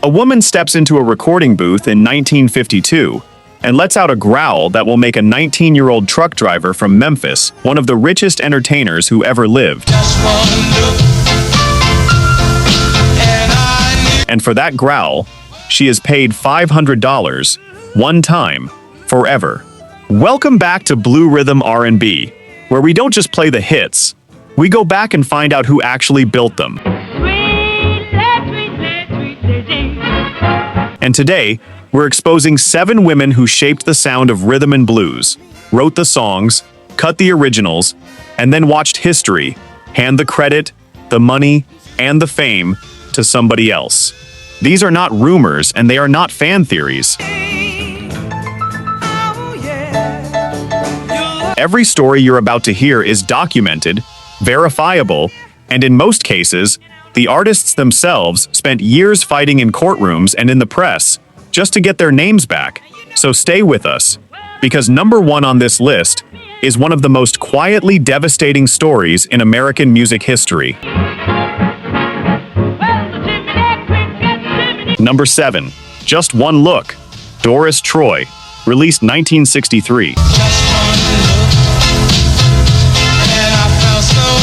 A woman steps into a recording booth in 1952 and lets out a growl that will make a 19-year-old truck driver from Memphis one of the richest entertainers who ever lived. And for that growl, she is paid $500, one time, forever. Welcome back to Blue Rhythm R&B, where we don't just play the hits, we go back and find out who actually built them. And today, we're exposing 7 women who shaped the sound of rhythm and blues, wrote the songs, cut the originals, and then watched history hand the credit, the money, and the fame to somebody else. These are not rumors, and they are not fan theories. Every story you're about to hear is documented, verifiable, and in most cases, the artists themselves spent years fighting in courtrooms and in the press just to get their names back. So stay with us, because number 1 on this list is one of the most quietly devastating stories in American music history. Number 7, Just One Look, Doris Troy, released 1963.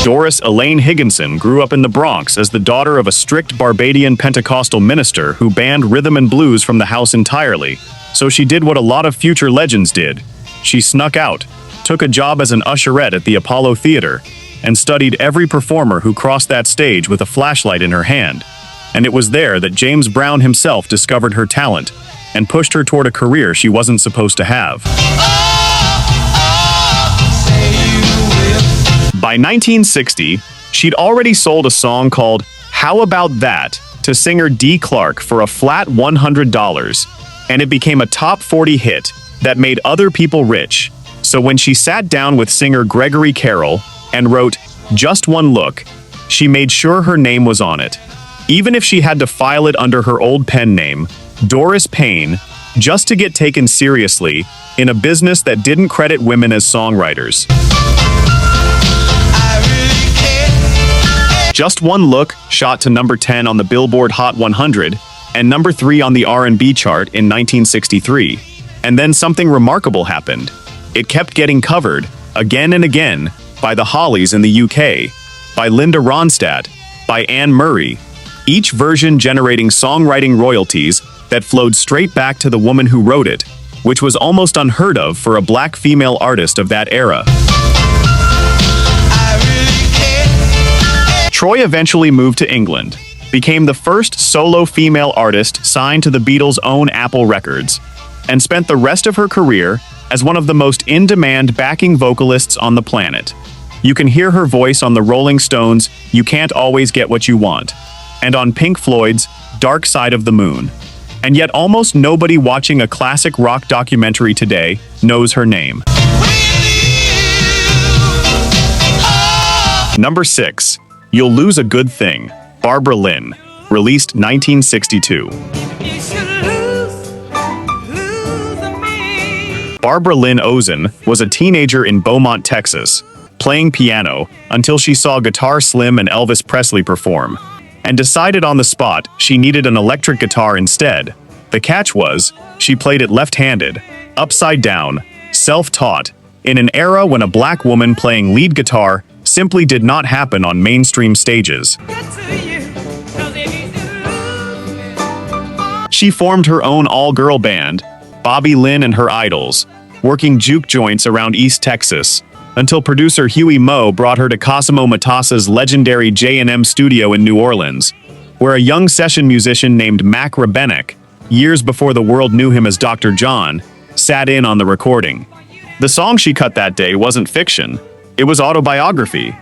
Doris Elaine Higginson grew up in the Bronx as the daughter of a strict Barbadian Pentecostal minister who banned rhythm and blues from the house entirely. So she did what a lot of future legends did. She snuck out, took a job as an usherette at the Apollo Theater, and studied every performer who crossed that stage with a flashlight in her hand. And it was there that James Brown himself discovered her talent and pushed her toward a career she wasn't supposed to have. By 1960, she'd already sold a song called How About That to singer Dee Clark for a flat $100, and it became a top 40 hit that made other people rich. So when she sat down with singer Gregory Carroll and wrote Just One Look, she made sure her name was on it, even if she had to file it under her old pen name, Doris Payne, just to get taken seriously in a business that didn't credit women as songwriters. Just One Look shot to number 10 on the Billboard Hot 100 and number 3 on the R&B chart in 1963. And then something remarkable happened. It kept getting covered, again and again, by the Hollies in the UK, by Linda Ronstadt, by Anne Murray, each version generating songwriting royalties that flowed straight back to the woman who wrote it, which was almost unheard of for a black female artist of that era. Troy eventually moved to England, became the first solo female artist signed to the Beatles' own Apple Records, and spent the rest of her career as one of the most in-demand backing vocalists on the planet. You can hear her voice on the Rolling Stones' You Can't Always Get What You Want, and on Pink Floyd's Dark Side of the Moon. And yet almost nobody watching a classic rock documentary today knows her name. Number 6. You'll Lose a Good Thing, Barbara Lynn, released 1962. Barbara Lynn Ozen was a teenager in Beaumont, Texas, playing piano until she saw Guitar Slim and Elvis Presley perform, and decided on the spot she needed an electric guitar instead. The catch was, she played it left-handed, upside down, self-taught, in an era when a black woman playing lead guitar simply did not happen on mainstream stages. She formed her own all-girl band, Bobby Lynn and Her Idols, working juke joints around East Texas, until producer Huey Moe brought her to Cosimo Matassa's legendary J&M studio in New Orleans, where a young session musician named Mac Rebennack, years before the world knew him as Dr. John, sat in on the recording. The song she cut that day wasn't fiction. It was autobiography.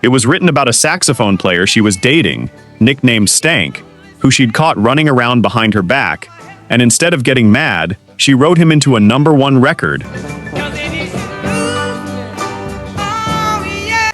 It was written about a saxophone player she was dating, nicknamed Stank, who she'd caught running around behind her back, and instead of getting mad, she wrote him into a #1 record.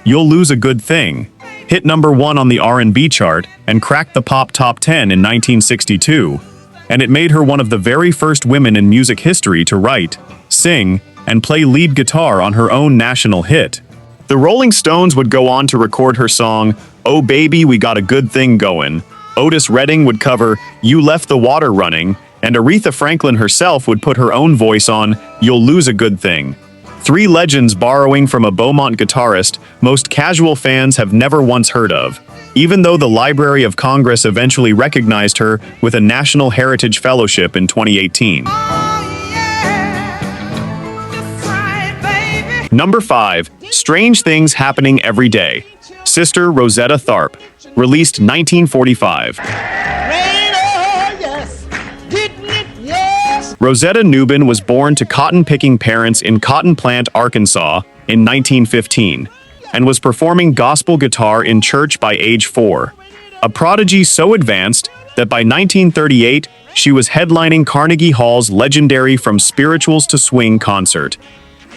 You'll Lose a Good Thing hit #1 on the R&B chart and cracked the pop top 10 in 1962, and it made her one of the very first women in music history to write, sing, and play lead guitar on her own national hit. The Rolling Stones would go on to record her song, Oh Baby We Got a Good Thing Goin', Otis Redding would cover You Left the Water Running, and Aretha Franklin herself would put her own voice on You'll Lose a Good Thing. Three legends borrowing from a Beaumont guitarist most casual fans have never once heard of, even though the Library of Congress eventually recognized her with a National Heritage Fellowship in 2018. Number 5. Strange Things Happening Every Day. Sister Rosetta Tharpe, released 1945. Rosetta Newman was born to cotton-picking parents in Cotton Plant, Arkansas, in 1915, and was performing gospel guitar in church by age 4. A prodigy so advanced that by 1938, she was headlining Carnegie Hall's legendary From Spirituals to Swing concert.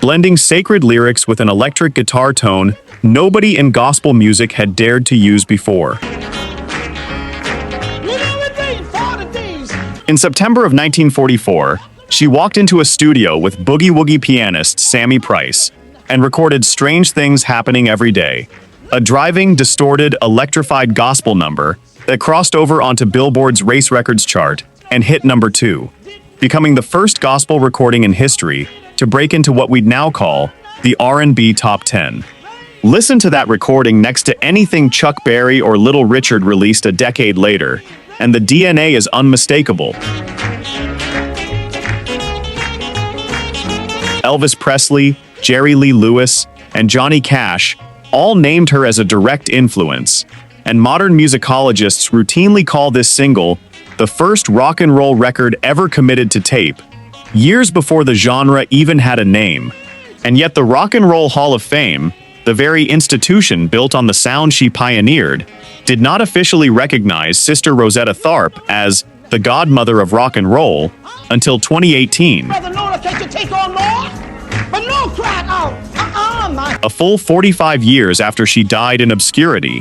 Blending sacred lyrics with an electric guitar tone nobody in gospel music had dared to use before. In September of 1944, she walked into a studio with boogie-woogie pianist Sammy Price and recorded Strange Things Happening Every Day, a driving, distorted, electrified gospel number that crossed over onto Billboard's Race Records chart and hit number 2, becoming the first gospel recording in history to break into what we'd now call the R&B Top 10. Listen to that recording next to anything Chuck Berry or Little Richard released a decade later, and the DNA is unmistakable. Elvis Presley, Jerry Lee Lewis, and Johnny Cash all named her as a direct influence, and modern musicologists routinely call this single the first rock and roll record ever committed to tape, years before the genre even had a name. And yet the Rock and Roll Hall of Fame, the very institution built on the sound she pioneered, did not officially recognize Sister Rosetta Tharpe as the godmother of rock and roll until 2018. A full 45 years after she died in obscurity,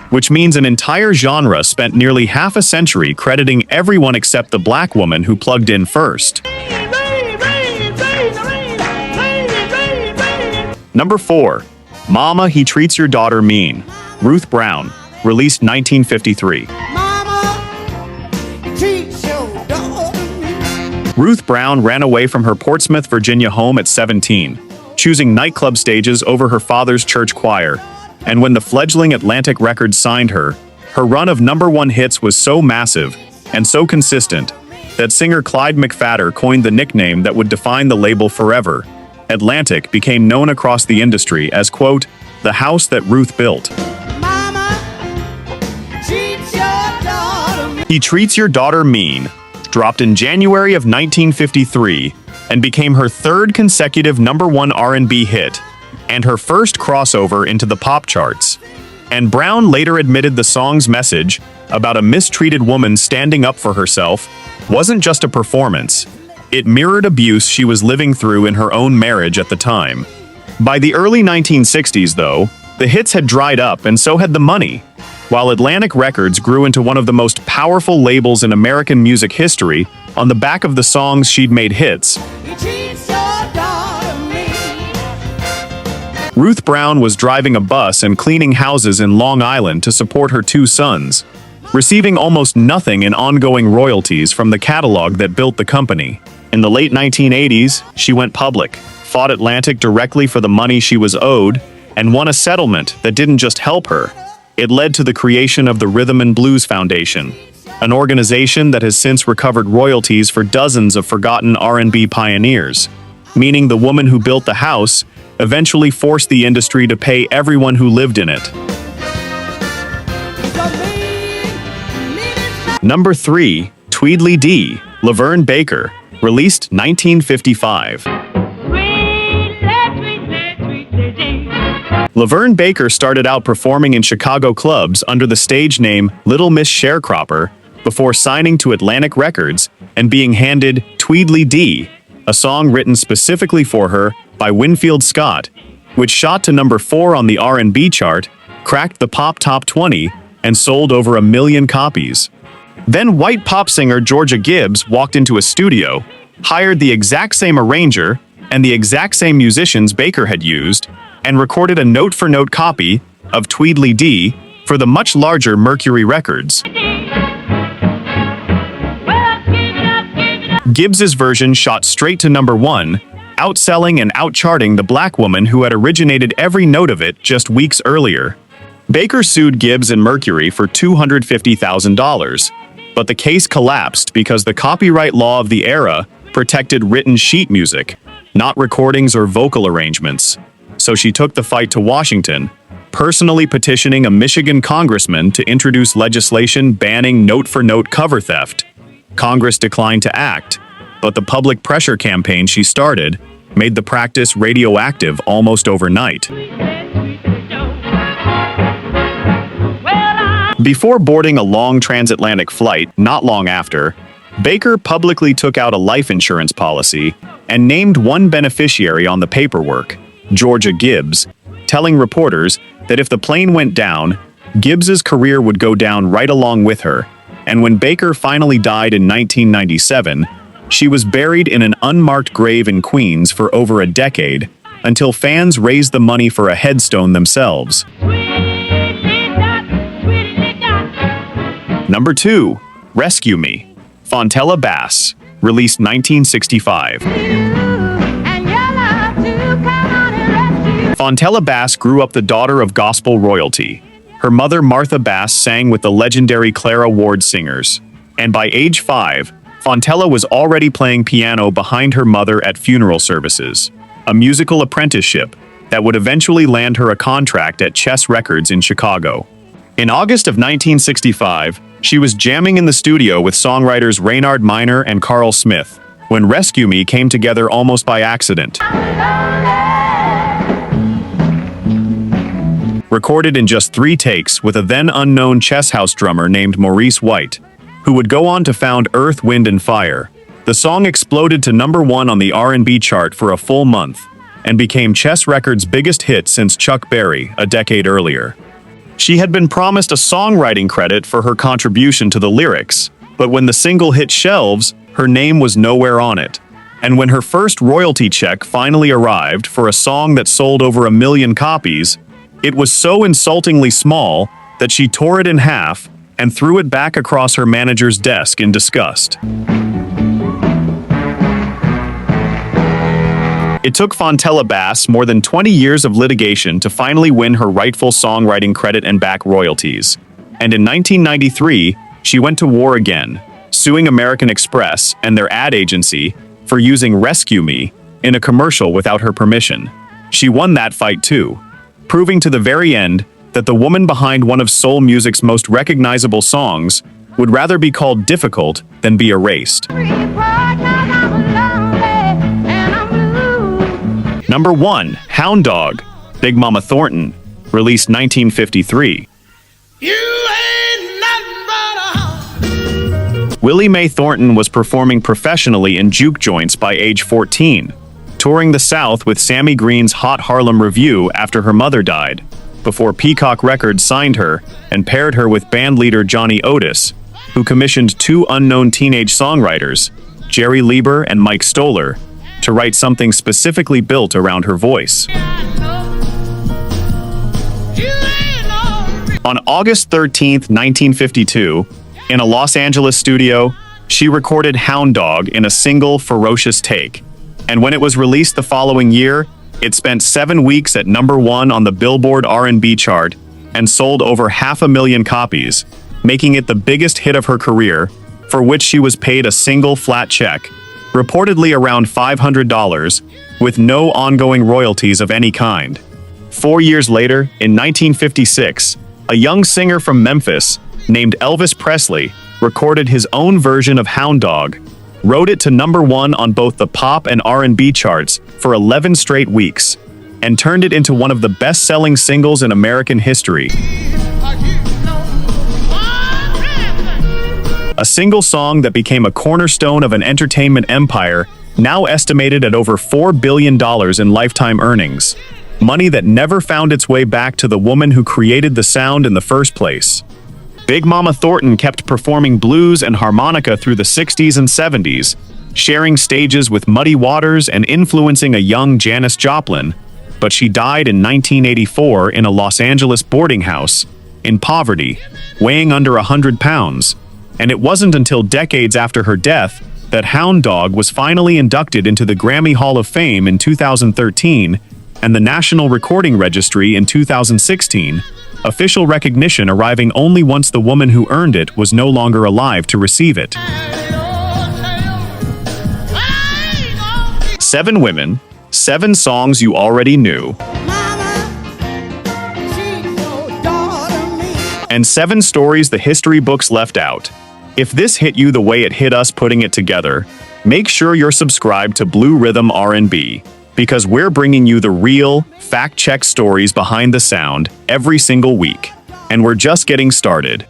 which means an entire genre spent nearly half a century crediting everyone except the black woman who plugged in first. Number 4. Mama, He Treats Your Daughter Mean. Ruth Brown, released 1953. Ruth Brown ran away from her Portsmouth, Virginia home at 17, choosing nightclub stages over her father's church choir. And when the fledgling Atlantic Records signed her, her run of #1 hits was so massive and so consistent that singer Clyde McPhatter coined the nickname that would define the label forever. Atlantic became known across the industry as, quote, the house that Ruth built. He Treats Your Daughter Mean dropped in January of 1953 and became her third consecutive #1 R&B hit and her first crossover into the pop charts. And Brown later admitted the song's message about a mistreated woman standing up for herself wasn't just a performance. It mirrored abuse she was living through in her own marriage at the time. By the early 1960s, though, the hits had dried up and so had the money. While Atlantic Records grew into one of the most powerful labels in American music history on the back of the songs she'd made hits. Ruth Brown was driving a bus and cleaning houses in Long Island to support her 2 sons, receiving almost nothing in ongoing royalties from the catalog that built the company. In the late 1980s, she went public, fought Atlantic directly for the money she was owed, and won a settlement that didn't just help her. It led to the creation of the Rhythm and Blues Foundation, an organization that has since recovered royalties for dozens of forgotten R&B pioneers, meaning the woman who built the house eventually forced the industry to pay everyone who lived in it. Number 3. Tweedly Dee, Laverne Baker, released 1955. Laverne Baker started out performing in Chicago clubs under the stage name Little Miss Sharecropper before signing to Atlantic Records and being handed Tweedly Dee, a song written specifically for her by Winfield Scott, which shot to number 4 on the R&B chart, cracked the pop top 20, and sold over 1 million copies. Then white pop singer Georgia Gibbs walked into a studio, hired the exact same arranger and the exact same musicians Baker had used, and recorded a note-for-note copy of Tweedly Dee for the much larger Mercury Records. Gibbs's version shot straight to number 1, outselling and outcharting the black woman who had originated every note of it just weeks earlier. Baker sued Gibbs and Mercury for $250,000, but the case collapsed because the copyright law of the era protected written sheet music, not recordings or vocal arrangements. So she took the fight to Washington, personally petitioning a Michigan congressman to introduce legislation banning note-for-note cover theft. Congress declined to act, but the public pressure campaign she started made the practice radioactive almost overnight. Before boarding a long transatlantic flight not long after, Baker publicly took out a life insurance policy and named one beneficiary on the paperwork, Georgia Gibbs, telling reporters that if the plane went down, Gibbs's career would go down right along with her, and when Baker finally died in 1997, she was buried in an unmarked grave in Queens for over a decade, until fans raised the money for a headstone themselves. Number 2. Rescue Me. Fontella Bass, released 1965. Fontella Bass grew up the daughter of gospel royalty. Her mother, Martha Bass, sang with the legendary Clara Ward Singers. And by age 5, Fontella was already playing piano behind her mother at funeral services, a musical apprenticeship that would eventually land her a contract at Chess Records in Chicago. In August of 1965, she was jamming in the studio with songwriters Reynard Miner and Carl Smith, when Rescue Me came together almost by accident. Recorded in just 3 takes with a then unknown Chess House drummer named Maurice White, who would go on to found Earth, Wind & Fire, the song exploded to number 1 on the R&B chart for a full month and became Chess Records' biggest hit since Chuck Berry a decade earlier. She had been promised a songwriting credit for her contribution to the lyrics, but when the single hit shelves, her name was nowhere on it. And when her first royalty check finally arrived for a song that sold over 1 million copies, it was so insultingly small that she tore it in half and threw it back across her manager's desk in disgust. It took Fontella Bass more than 20 years of litigation to finally win her rightful songwriting credit and back royalties. And in 1993, she went to war again, suing American Express and their ad agency for using Rescue Me in a commercial without her permission. She won that fight too, proving to the very end that the woman behind one of soul music's most recognizable songs would rather be called difficult than be erased. Number 1. Hound Dog, Big Mama Thornton, released 1953. Willie Mae Thornton was performing professionally in juke joints by age 14, touring the South with Sammy Green's Hot Harlem Review after her mother died, before Peacock Records signed her and paired her with bandleader Johnny Otis, who commissioned 2 unknown teenage songwriters, Jerry Lieber and Mike Stoller, to write something specifically built around her voice. On August 13, 1952, in a Los Angeles studio, she recorded Hound Dog in a single, ferocious take. And when it was released the following year, it spent 7 weeks at number 1 on the Billboard R&B chart and sold over 500,000 copies, making it the biggest hit of her career, for which she was paid a single flat check, reportedly around $500, with no ongoing royalties of any kind. 4 years later, in 1956, a young singer from Memphis named Elvis Presley recorded his own version of Hound Dog, wrote it to number 1 on both the pop and R&B charts for 11 straight weeks, and turned it into one of the best-selling singles in American history. A single song that became a cornerstone of an entertainment empire, now estimated at over $4 billion in lifetime earnings. Money that never found its way back to the woman who created the sound in the first place. Big Mama Thornton kept performing blues and harmonica through the 60s and 70s, sharing stages with Muddy Waters and influencing a young Janis Joplin, but she died in 1984 in a Los Angeles boarding house, in poverty, weighing under 100 pounds. And it wasn't until decades after her death that Hound Dog was finally inducted into the Grammy Hall of Fame in 2013 and the National Recording Registry in 2016, official recognition arriving only once the woman who earned it was no longer alive to receive it. 7 women, 7 songs you already knew, and 7 stories the history books left out. If this hit you the way it hit us putting it together, make sure you're subscribed to Blue Rhythm R&B, because we're bringing you the real, fact-check stories behind the sound every single week. And we're just getting started.